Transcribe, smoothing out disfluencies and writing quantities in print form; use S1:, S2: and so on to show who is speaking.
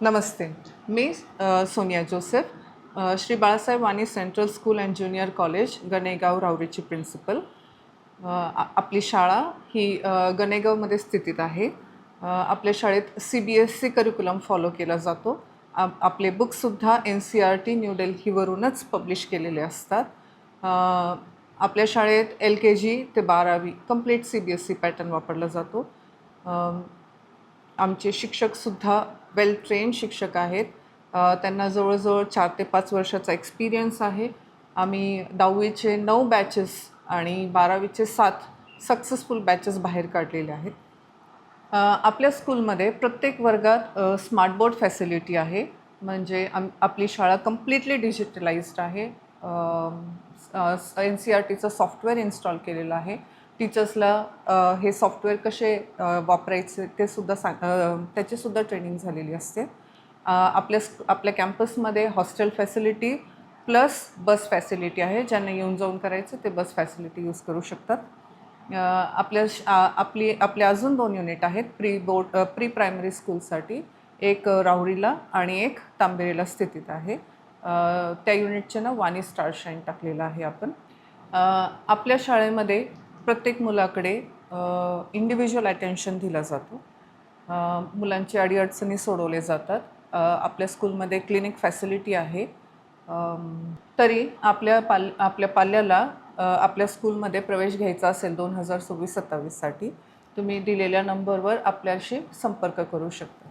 S1: नमस्ते. मी Sonia Joseph, Shri Balasaheb Wani central school and junior college, Ganegaon, राहुरीची principal. आपली शाळा ही गणेगावमध्ये स्थितीत आहे. आपल्या शाळेत CBSE करिक्युलम फॉलो केला जातो. आपले बुक्ससुद्धा NCERT न्यू दिल्लीवरूनच पब्लिश केलेले असतात. आपल्या शाळेत LKG ते 12वी कंप्लीट CBSE पॅटर्न वापरला जातो. आमचे शिक्षकसुद्धा वेल ट्रेन शिक्षक आहेत. त्यांना जवळजवळ 4 ते 5 वर्षाचा एक्सपिरियन्स आहे. आम्ही 10वीचे 9 बॅचेस आणि 12वीचे 7 सक्सेसफुल बॅचेस बाहेर काढलेले आहेत. आपल्या स्कूलमध्ये प्रत्येक वर्गात स्मार्ट बोर्ड फॅसिलिटी आहे. म्हणजे आपली शाळा कम्प्लिटली डिजिटलाइज्ड आहे. NCERTचं सॉफ्टवेअर इन्स्टॉल केलेलं आहे. टीचर्सला हे सॉफ्टवेअर कसे वापरायचे ते सुद्धा त्याचीसुद्धा ट्रेनिंग झालेली असते. आपल्या कॅम्पसमध्ये हॉस्टेल फॅसिलिटी प्लस बस फॅसिलिटी आहे. ज्यांना येऊन जाऊन करायचं ते बस फॅसिलिटी यूज करू शकतात. आपले अजून 2 युनिट आहेत प्री प्रायमरी स्कूलसाठी. एक राहुरीला आणि एक तांबेरीला स्थितीत आहे. त्या युनिटचे नाव वाणी स्टार शाईन टाकलेलं आहे आपण. आपल्या शाळेमध्ये प्रत्येक मुलाकडे इंडिव्हिज्युअल अटेन्शन दिला जातो. मुलांची अडीअडचणी सोडवले जातात. आपल्या स्कूलमध्ये क्लिनिक फॅसिलिटी आहे. तरी आपल्या पाल्याला आपल्या स्कूलमध्ये प्रवेश घ्यायचा असेल 2026-27 साठी तुम्ही दिलेल्या नंबरवर आपल्याशी संपर्क करू शकता.